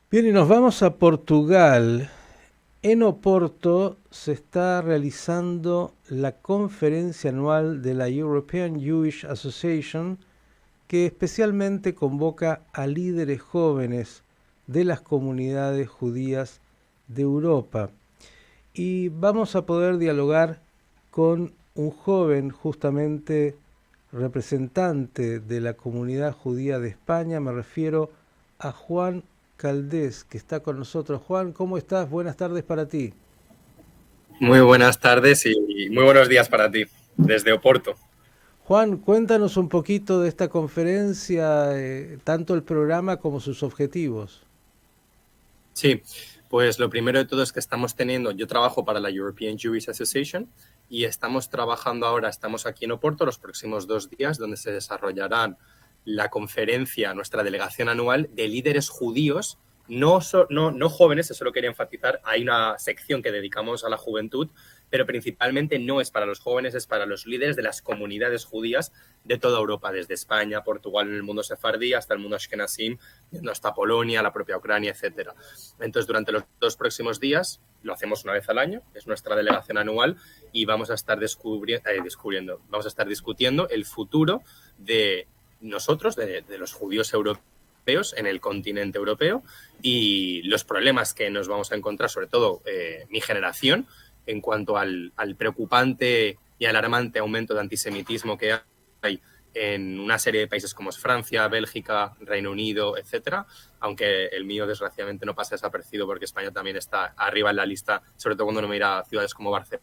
Bien, y nos vamos a Portugal. En Oporto se está realizando la conferencia anual de la European Jewish Association, que especialmente convoca a líderes jóvenes de las comunidades judías de Europa. Y vamos a poder dialogar con un joven justamente representante de la comunidad judía de España. Me refiero a Juan Caldés, que está con nosotros. Juan, ¿cómo estás? Buenas tardes para ti. Muy buenas tardes y muy buenos días para ti, desde Oporto. Juan, cuéntanos un poquito de esta conferencia, tanto el programa como sus objetivos. Sí, pues lo primero de todo es que yo trabajo para la European Jewish Association y estamos trabajando ahora, estamos aquí en Oporto los próximos 2 días, donde se desarrollará la conferencia, nuestra delegación anual de líderes judíos, no jóvenes, eso lo quería enfatizar, hay una sección que dedicamos a la juventud, pero principalmente no es para los jóvenes, es para los líderes de las comunidades judías de toda Europa, desde España, Portugal, en el mundo sefardí, hasta el mundo ashkenazim, hasta Polonia, la propia Ucrania, etcétera. Entonces, durante los 2 próximos días, lo hacemos una vez al año, es nuestra delegación anual, y vamos a estar vamos a estar discutiendo el futuro de nosotros, de los judíos europeos en el continente europeo y los problemas que nos vamos a encontrar, sobre todo mi generación, en cuanto al preocupante y alarmante aumento de antisemitismo que hay en una serie de países como es Francia, Bélgica, Reino Unido, etcétera, aunque el mío desgraciadamente no pasa desapercibido porque España también está arriba en la lista, sobre todo cuando no mira ciudades como Barcelona,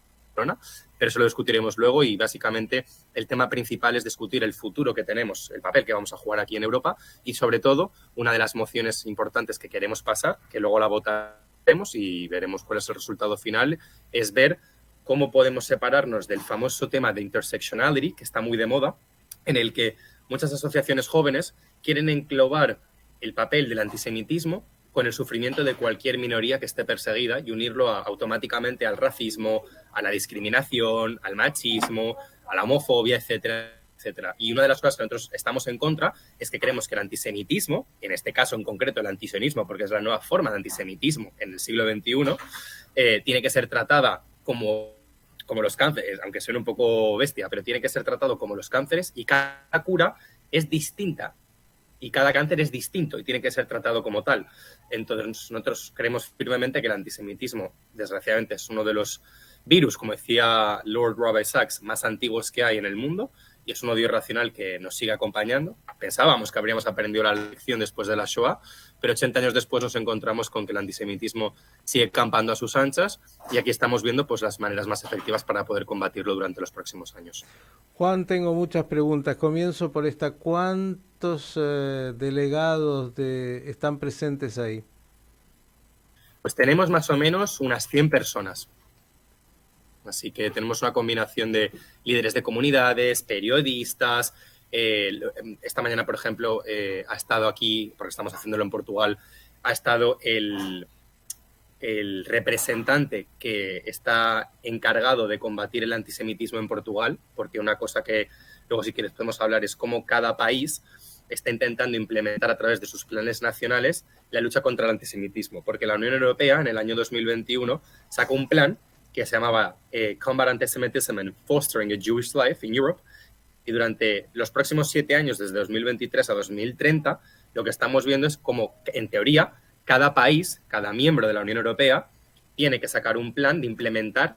pero eso lo discutiremos luego y básicamente el tema principal es discutir el futuro que tenemos, el papel que vamos a jugar aquí en Europa y sobre todo una de las mociones importantes que queremos pasar, que luego la votaremos y veremos cuál es el resultado final, es ver cómo podemos separarnos del famoso tema de intersectionality, que está muy de moda, en el que muchas asociaciones jóvenes quieren englobar el papel del antisemitismo con el sufrimiento de cualquier minoría que esté perseguida y unirlo automáticamente al racismo, a la discriminación, al machismo, a la homofobia, etcétera, etcétera. Y una de las cosas que nosotros estamos en contra es que creemos que el antisemitismo, en este caso en concreto el antisionismo, porque es la nueva forma de antisemitismo en el siglo XXI, tiene que ser tratada como los cánceres, aunque suene un poco bestia, pero tiene que ser tratado como los cánceres y cada cura es distinta y cada cáncer es distinto y tiene que ser tratado como tal. Entonces nosotros creemos firmemente que el antisemitismo, desgraciadamente, es uno de los virus, como decía Lord Robert Sachs, más antiguos que hay en el mundo y es un odio irracional que nos sigue acompañando. Pensábamos que habríamos aprendido la lección después de la Shoah, pero 80 años después nos encontramos con que el antisemitismo sigue campando a sus anchas y aquí estamos viendo pues, las maneras más efectivas para poder combatirlo durante los próximos años. Juan, tengo muchas preguntas. Comienzo por esta. ¿Cuántos delegados están presentes ahí? Pues tenemos más o menos unas 100 personas. Así que tenemos una combinación de líderes de comunidades, periodistas. Esta mañana, por ejemplo, ha estado aquí, porque estamos haciéndolo en Portugal, ha estado el representante que está encargado de combatir el antisemitismo en Portugal, porque una cosa que luego si quieres podemos hablar es cómo cada país está intentando implementar a través de sus planes nacionales la lucha contra el antisemitismo, porque la Unión Europea en el año 2021 sacó un plan que se llamaba Combat Antisemitism and Fostering a Jewish Life in Europe, y durante los próximos 7 años, desde 2023 a 2030, lo que estamos viendo es como, en teoría, cada país, cada miembro de la Unión Europea, tiene que sacar un plan de implementar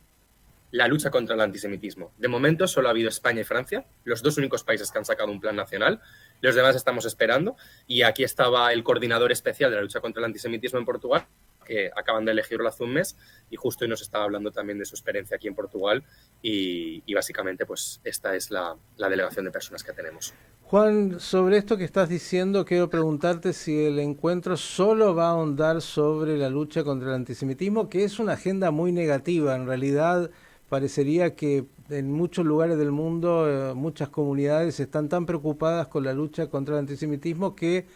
la lucha contra el antisemitismo. De momento solo ha habido España y Francia, los dos únicos países que han sacado un plan nacional. Los demás estamos esperando. Y aquí estaba el coordinador especial de la lucha contra el antisemitismo en Portugal, que acaban de elegirlo hace un mes, y justo hoy nos estaba hablando también de su experiencia aquí en Portugal. Y básicamente, pues esta es la delegación de personas que tenemos. Juan, sobre esto que estás diciendo, quiero preguntarte si el encuentro solo va a ahondar sobre la lucha contra el antisemitismo, que es una agenda muy negativa. En realidad, parecería que en muchos lugares del mundo, muchas comunidades están tan preocupadas con la lucha contra el antisemitismo que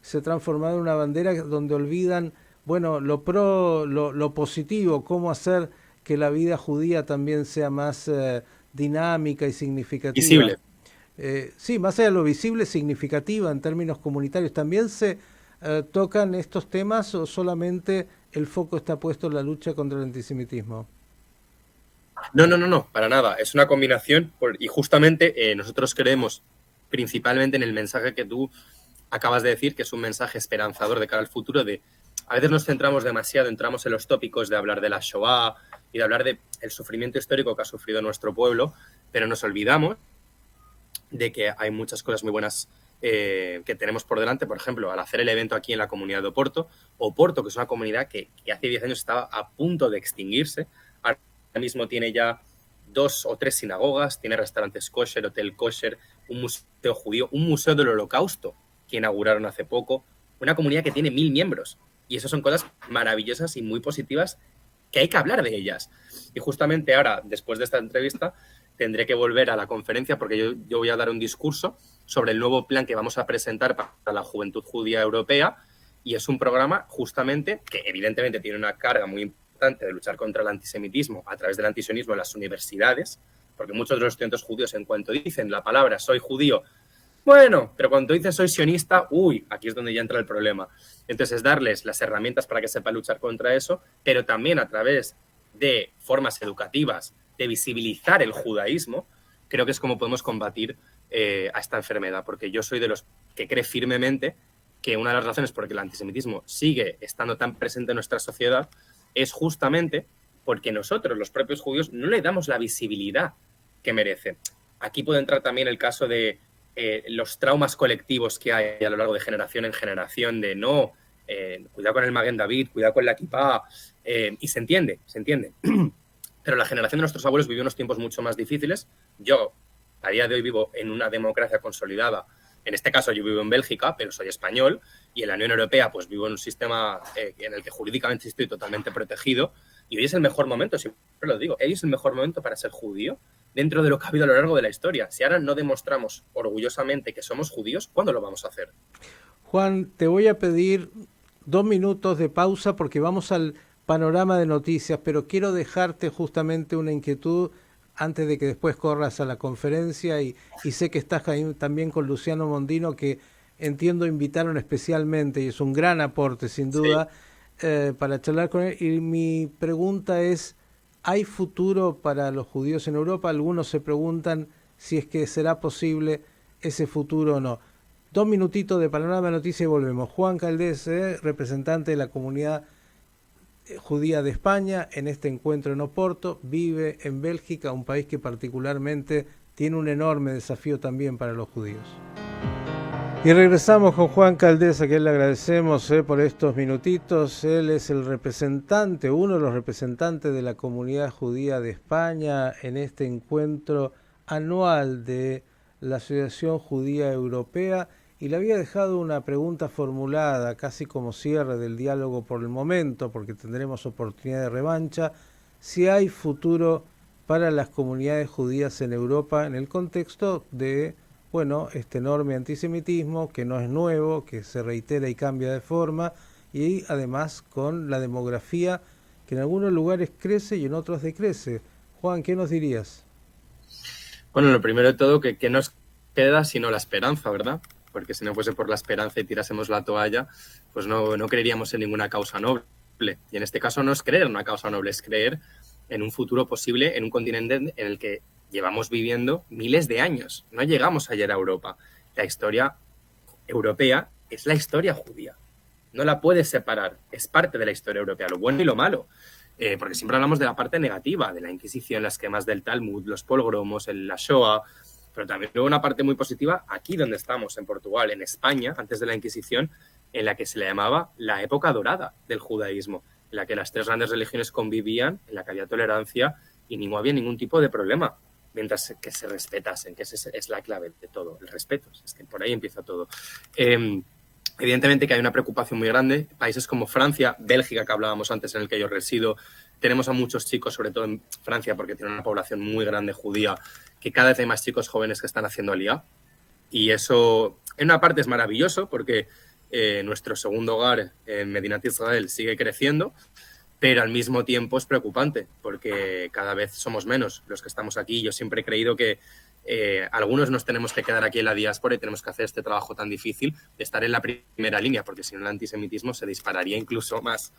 se ha transformado en una bandera donde olvidan, bueno, lo positivo, cómo hacer que la vida judía también sea más dinámica y significativa. Visible. Sí, más allá de lo visible, significativa en términos comunitarios. También se ¿tocan estos temas o solamente el foco está puesto en la lucha contra el antisemitismo? No, para nada. Es una combinación y justamente nosotros creemos principalmente en el mensaje que tú acabas de decir, que es un mensaje esperanzador de cara al futuro. A veces nos centramos demasiado, entramos en los tópicos de hablar de la Shoah y de hablar del sufrimiento histórico que ha sufrido nuestro pueblo, pero nos olvidamos de que hay muchas cosas muy buenas que tenemos por delante. Por ejemplo, al hacer el evento aquí en la comunidad de Oporto, que es una comunidad que hace 10 años estaba a punto de extinguirse, ahora mismo tiene ya 2 o 3 sinagogas, tiene restaurantes kosher, hotel kosher, un museo judío, un museo del Holocausto que inauguraron hace poco, una comunidad que tiene 1000 miembros. Y eso son cosas maravillosas y muy positivas que hay que hablar de ellas. Y justamente ahora, después de esta entrevista, tendré que volver a la conferencia porque yo voy a dar un discurso sobre el nuevo plan que vamos a presentar para la juventud judía europea, y es un programa justamente que evidentemente tiene una carga muy importante de luchar contra el antisemitismo a través del antisionismo en las universidades, porque muchos de los estudiantes judíos, en cuanto dicen la palabra soy judío, bueno, pero cuando dices soy sionista, aquí es donde ya entra el problema. Entonces, darles las herramientas para que sepa luchar contra eso, pero también a través de formas educativas, de visibilizar el judaísmo, creo que es como podemos combatir a esta enfermedad, porque yo soy de los que cree firmemente que una de las razones por las que el antisemitismo sigue estando tan presente en nuestra sociedad es justamente porque nosotros, los propios judíos, no le damos la visibilidad que merece. Aquí puede entrar también el caso de los traumas colectivos que hay a lo largo de generación en generación, de cuidado con el Maguen David, cuidado con la Kipá, y se entiende. Pero la generación de nuestros abuelos vivió unos tiempos mucho más difíciles. Yo, a día de hoy, vivo en una democracia consolidada. En este caso, yo vivo en Bélgica, pero soy español, y en la Unión Europea, pues vivo en un sistema en el que jurídicamente estoy totalmente protegido. Y hoy es el mejor momento, siempre lo digo, hoy es el mejor momento para ser judío dentro de lo que ha habido a lo largo de la historia. Si ahora no demostramos orgullosamente que somos judíos, ¿cuándo lo vamos a hacer? Juan, te voy a pedir 2 minutos de pausa porque vamos al panorama de noticias, pero quiero dejarte justamente una inquietud antes de que después corras a la conferencia y sé que estás ahí también con Luciano Mondino, que entiendo invitaron especialmente y es un gran aporte sin duda para charlar con él. Y mi pregunta es, ¿hay futuro para los judíos en Europa? Algunos se preguntan si es que será posible ese futuro o no. 2 minutitos de panorama de noticias y volvemos. Juan Caldés, representante de la comunidad judía de España, en este encuentro en Oporto, vive en Bélgica, un país que particularmente tiene un enorme desafío también para los judíos. Y regresamos con Juan Caldés, a quien le agradecemos por estos minutitos. Él es el representante, uno de los representantes de la comunidad judía de España en este encuentro anual de la Asociación Judía Europea. Y le había dejado una pregunta formulada, casi como cierre del diálogo por el momento, porque tendremos oportunidad de revancha, si hay futuro para las comunidades judías en Europa en el contexto de, bueno, este enorme antisemitismo que no es nuevo, que se reitera y cambia de forma, y además con la demografía que en algunos lugares crece y en otros decrece. Juan, ¿qué nos dirías? Bueno, lo primero de todo, que nos queda sino la esperanza, ¿verdad? Porque si no fuese por la esperanza y tirásemos la toalla, pues no creeríamos en ninguna causa noble. Y en este caso no es creer en una causa noble, es creer en un futuro posible, en un continente en el que llevamos viviendo miles de años. No llegamos ayer a Europa. La historia europea es la historia judía. No la puedes separar. Es parte de la historia europea, lo bueno y lo malo. Porque siempre hablamos de la parte negativa, de la Inquisición, las quemas del Talmud, los pogromos, la Shoah, pero también luego una parte muy positiva aquí donde estamos, en Portugal, en España, antes de la Inquisición, en la que se le llamaba la época dorada del judaísmo, en la que las 3 grandes religiones convivían, en la que había tolerancia y no había ningún tipo de problema, mientras que se respetasen, que esa es la clave de todo, el respeto, es que por ahí empieza todo. Evidentemente que hay una preocupación muy grande. Países como Francia, Bélgica, que hablábamos antes, en el que yo resido, tenemos a muchos chicos, sobre todo en Francia, porque tiene una población muy grande judía, que cada vez hay más chicos jóvenes que están haciendo aliyá. Y eso, en una parte, es maravilloso, porque nuestro segundo hogar en Medinat Israel sigue creciendo, pero al mismo tiempo es preocupante, porque cada vez somos menos los que estamos aquí. Yo siempre he creído que algunos nos tenemos que quedar aquí en la diáspora y tenemos que hacer este trabajo tan difícil de estar en la primera línea, porque si no el antisemitismo se dispararía incluso más.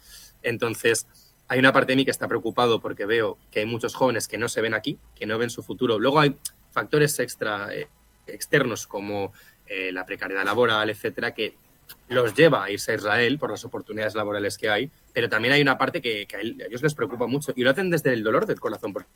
Entonces, hay una parte de mí que está preocupado porque veo que hay muchos jóvenes que no se ven aquí, que no ven su futuro. Luego hay factores externos como la precariedad laboral, etcétera, que los lleva a irse a Israel por las oportunidades laborales que hay, pero también hay una parte que a ellos les preocupa mucho y lo hacen desde el dolor del corazón, porque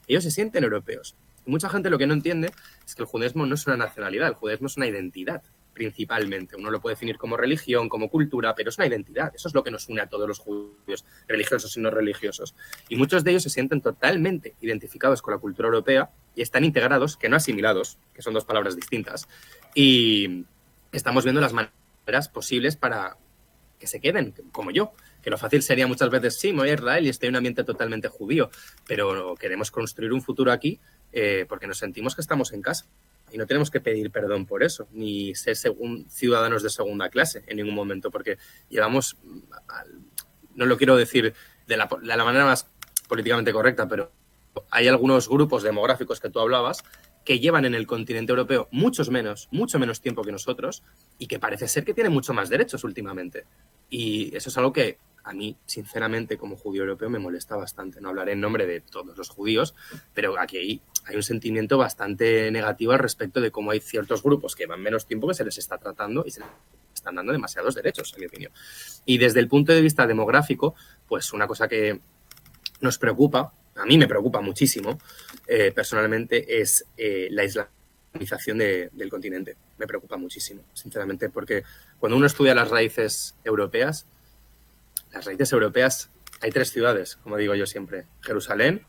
ellos se sienten europeos. Y mucha gente lo que no entiende es que el judaísmo no es una nacionalidad, el judaísmo es una identidad, principalmente. Uno lo puede definir como religión, como cultura, pero es una identidad. Eso es lo que nos une a todos los judíos, religiosos y no religiosos. Y muchos de ellos se sienten totalmente identificados con la cultura europea y están integrados, que no asimilados, que son dos palabras distintas. Y estamos viendo las maneras posibles para que se queden, como yo. Que lo fácil sería muchas veces, sí, me voy a Israel y estoy en un ambiente totalmente judío, pero queremos construir un futuro aquí porque nos sentimos que estamos en casa. Y no tenemos que pedir perdón por eso, ni ser ciudadanos de segunda clase en ningún momento, porque llevamos, no lo quiero decir de la manera más políticamente correcta, pero hay algunos grupos demográficos que tú hablabas que llevan en el continente europeo mucho menos tiempo que nosotros y que parece ser que tienen mucho más derechos últimamente. Y eso es algo que a mí, sinceramente, como judío europeo, me molesta bastante. No hablaré en nombre de todos los judíos, pero aquí hay un sentimiento bastante negativo al respecto de cómo hay ciertos grupos que van menos tiempo que se les está tratando y se les están dando demasiados derechos, en mi opinión. Y desde el punto de vista demográfico, pues una cosa que nos preocupa, a mí me preocupa muchísimo, personalmente, es la islamización del continente. Me preocupa muchísimo, sinceramente, porque cuando uno estudia las raíces europeas, hay 3 ciudades, como digo yo siempre: Jerusalén,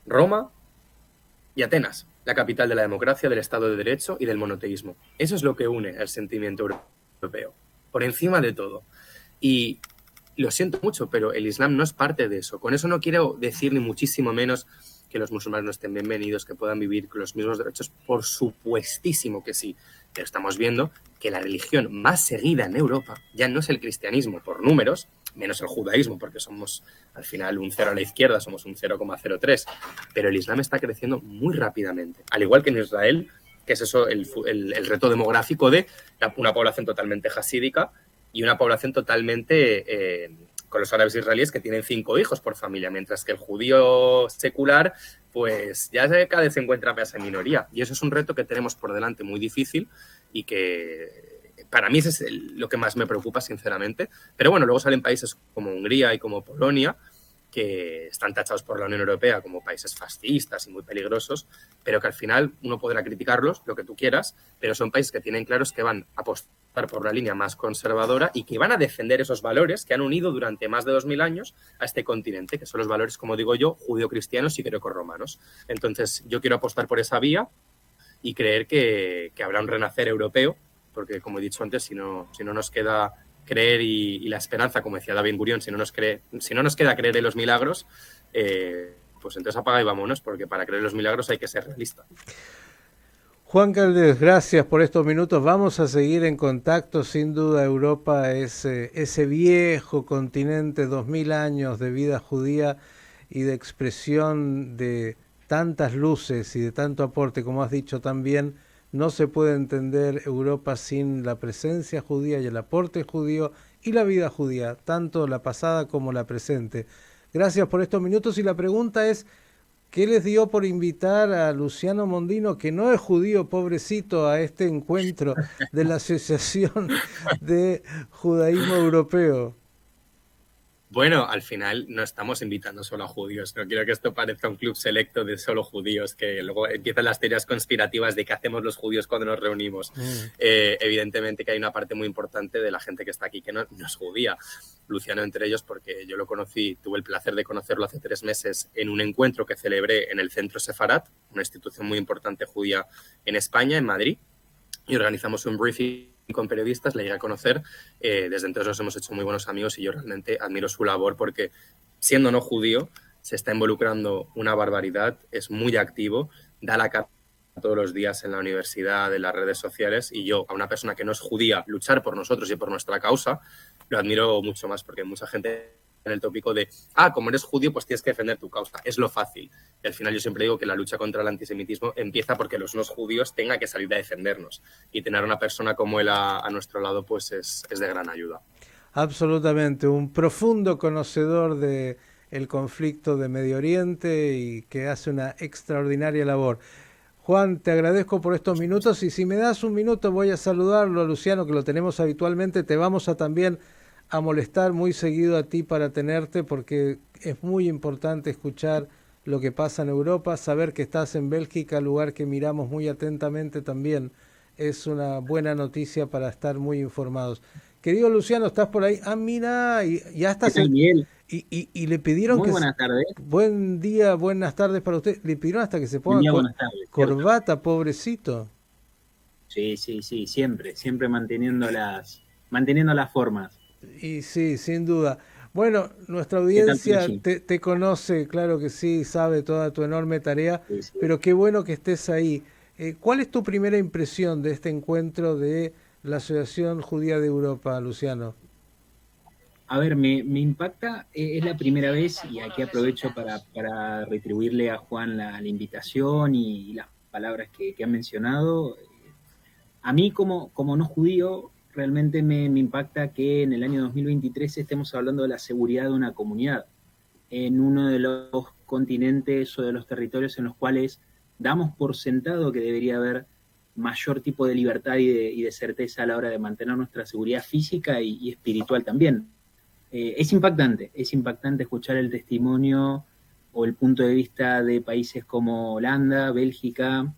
Roma y Atenas, la capital de la democracia, del Estado de Derecho y del monoteísmo. Eso es lo que une al sentimiento europeo, por encima de todo. Y lo siento mucho, pero el Islam no es parte de eso. Con eso no quiero decir ni muchísimo menos que los musulmanes no estén bienvenidos, que puedan vivir con los mismos derechos. Por supuestísimo que sí. Pero estamos viendo que la religión más seguida en Europa ya no es el cristianismo por números, menos el judaísmo, porque somos al final un 0 a la izquierda, somos un 0,03. Pero el Islam está creciendo muy rápidamente. Al igual que en Israel, que es eso el reto demográfico de una población totalmente hasídica y una población totalmente con los árabes israelíes que tienen 5 hijos por familia, mientras que el judío secular pues ya cada vez se encuentra más en minoría. Y eso es un reto que tenemos por delante muy difícil y que para mí es lo que más me preocupa, sinceramente. Pero bueno, luego salen países como Hungría y como Polonia, que están tachados por la Unión Europea como países fascistas y muy peligrosos, pero que al final uno podrá criticarlos, lo que tú quieras, pero son países que tienen claros que van a apostar por la línea más conservadora y que van a defender esos valores que han unido durante más de 2000 años a este continente, que son los valores, como digo yo, judío-cristianos y grecorromanos. Entonces, yo quiero apostar por esa vía y creer que habrá un renacer europeo, porque, como he dicho antes, si no nos queda creer y la esperanza, como decía David Ben-Gurión, si no nos queda creer en los milagros, pues entonces apaga y vámonos, porque para creer en los milagros hay que ser realista. Juan Caldés, gracias por estos minutos. Vamos a seguir en contacto. Sin duda, Europa es ese viejo continente, 2000 años de vida judía y de expresión de tantas luces y de tanto aporte, como has dicho también. No se puede entender Europa sin la presencia judía y el aporte judío y la vida judía, tanto la pasada como la presente. Gracias por estos minutos y la pregunta es, ¿qué les dio por invitar a Luciano Mondino, que no es judío, pobrecito, a este encuentro de la Asociación de Judaísmo Europeo? Bueno, al final no estamos invitando solo a judíos. No quiero que esto parezca un club selecto de solo judíos, que luego empiezan las teorías conspirativas de qué hacemos los judíos cuando nos reunimos. Evidentemente que hay una parte muy importante de la gente que está aquí que no es judía. Luciano entre ellos, porque yo lo conocí, tuve el placer de conocerlo hace 3 meses en un encuentro que celebré en el Centro Sefarat, una institución muy importante judía en España, en Madrid, y organizamos un briefing con periodistas, le llegué a conocer, desde entonces nos hemos hecho muy buenos amigos y yo realmente admiro su labor porque, siendo no judío, se está involucrando una barbaridad, es muy activo, da la cara todos los días en la universidad, en las redes sociales, y yo, a una persona que no es judía, luchar por nosotros y por nuestra causa, lo admiro mucho más porque mucha gente el tópico de, como eres judío, pues tienes que defender tu causa. Es lo fácil. Y al final yo siempre digo que la lucha contra el antisemitismo empieza porque los no judíos tengan que salir a defendernos. Y tener una persona como él a nuestro lado, pues es de gran ayuda. Absolutamente, un profundo conocedor de el conflicto de Medio Oriente y que hace una extraordinaria labor. Juan, te agradezco por estos minutos y si me das un minuto voy a saludarlo a Luciano, que lo tenemos habitualmente. Te vamos a también a molestar muy seguido a ti para tenerte porque es muy importante escuchar lo que pasa en Europa, saber que estás en Bélgica, lugar que miramos muy atentamente también. Es una buena noticia para estar muy informados. Querido Luciano, ¿estás por ahí? Mira, y ya ¿Qué estás... tal, Miguel? Y le pidieron Muy que... buenas tardes. Buen día, buenas tardes para usted. Le pidieron hasta que se Buen ponga día, buenas tardes. corbata, pobrecito. Sí, siempre manteniendo las formas. Y sí, sin duda. Bueno, nuestra ¿Qué tal, audiencia Pichi? te conoce, claro que sí, sabe toda tu enorme tarea, Sí. pero qué bueno que estés ahí. ¿Cuál es tu primera impresión de este encuentro de la Asociación Judía de Europa, Luciano? A ver, me impacta, es la primera vez, y aquí aprovecho para retribuirle a Juan la invitación y las palabras que ha mencionado. A mí, como no judío, realmente me impacta que en el año 2023 estemos hablando de la seguridad de una comunidad en uno de los continentes o de los territorios en los cuales damos por sentado que debería haber mayor tipo de libertad y de certeza a la hora de mantener nuestra seguridad física y espiritual también. Es impactante escuchar el testimonio o el punto de vista de países como Holanda, Bélgica,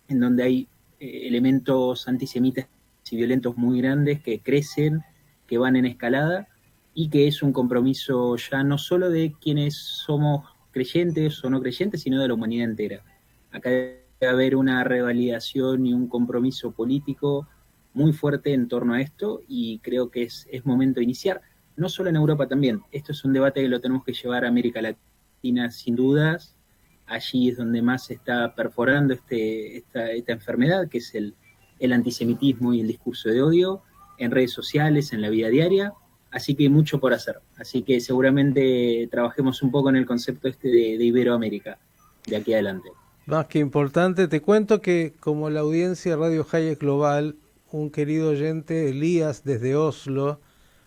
en donde hay elementos antisemitas y violentos muy grandes que crecen, que van en escalada y que es un compromiso ya no solo de quienes somos creyentes o no creyentes, sino de la humanidad entera. Acá debe haber una revalidación y un compromiso político muy fuerte en torno a esto y creo que es momento de iniciar. No solo en Europa también, esto es un debate que lo tenemos que llevar a América Latina sin dudas. Allí es donde más se está perforando esta enfermedad, que es el antisemitismo y el discurso de odio, en redes sociales, en la vida diaria, así que hay mucho por hacer. Así que seguramente trabajemos un poco en el concepto de Iberoamérica, de aquí adelante. Más que importante, te cuento que como la audiencia de Radio Hayek Global, un querido oyente, Elías, desde Oslo,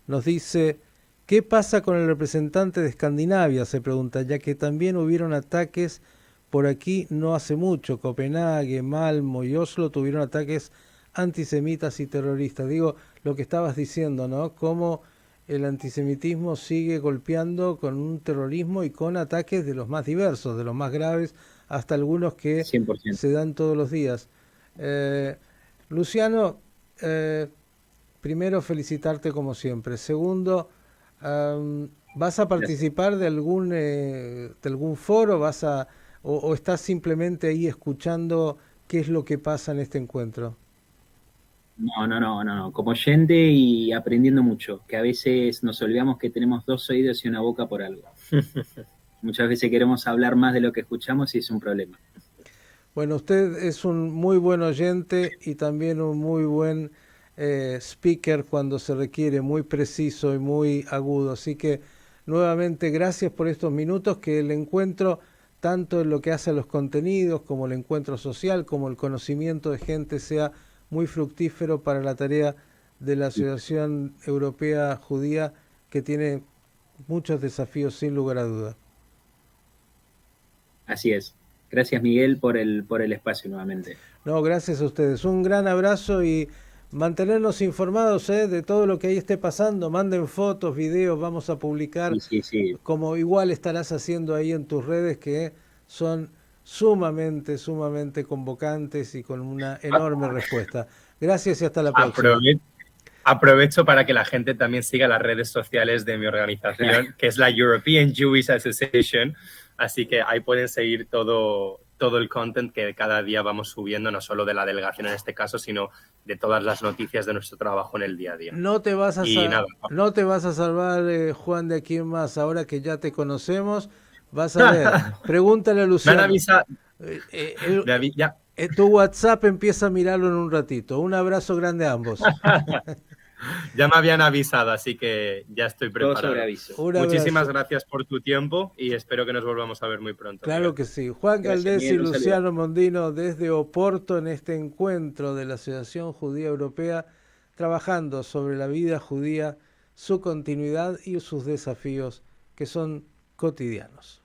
nos dice, ¿qué pasa con el representante de Escandinavia? Se pregunta, ya que también hubieron ataques por aquí no hace mucho. Copenhague, Malmo y Oslo tuvieron ataques antisemitas y terroristas. Digo, lo que estabas diciendo, ¿no? Cómo el antisemitismo sigue golpeando con un terrorismo y con ataques de los más diversos, de los más graves, hasta algunos que 100%. se dan todos los días. Luciano, primero felicitarte como siempre. Segundo, ¿vas a participar de algún foro? ¿O estás simplemente ahí escuchando qué es lo que pasa en este encuentro? No. Como oyente y aprendiendo mucho, que a veces nos olvidamos que tenemos dos oídos y una boca por algo. Muchas veces queremos hablar más de lo que escuchamos y es un problema. Bueno, usted es un muy buen oyente y también un muy buen speaker cuando se requiere, muy preciso y muy agudo. Así que nuevamente gracias por estos minutos, que el encuentro, tanto en lo que hace a los contenidos como el encuentro social, como el conocimiento de gente, sea muy fructífero para la tarea de la Asociación Europea Judía, que tiene muchos desafíos sin lugar a duda. Así es. Gracias, Miguel, por el espacio nuevamente. No, gracias a ustedes. Un gran abrazo y mantenernos informados de todo lo que ahí esté pasando. Manden fotos, videos, vamos a publicar, Sí. como igual estarás haciendo ahí en tus redes, que son sumamente convocantes y con una enorme respuesta. Gracias y hasta la próxima. Aprovecho para que la gente también siga las redes sociales de mi organización, que es la European Jewish Association, así que ahí pueden seguir todo el content que cada día vamos subiendo, no solo de la delegación en este caso, sino de todas las noticias de nuestro trabajo en el día a día. No te vas a salvar, Juan, de aquí en más, ahora que ya te conocemos. Vas a ver, pregúntale a Luciano. Tu WhatsApp empieza a mirarlo en un ratito. Un abrazo grande a ambos. Ya me habían avisado, así que ya estoy Todo preparado. sobre aviso. Un Muchísimas abrazo. gracias por tu tiempo y espero que nos volvamos a ver muy pronto. Claro Miguel. que sí. Juan Gracias, Caldés y Miguel. Un saludo. Luciano Mondino desde Oporto en este encuentro de la Asociación Judía Europea, trabajando sobre la vida judía, su continuidad y sus desafíos que son cotidianos.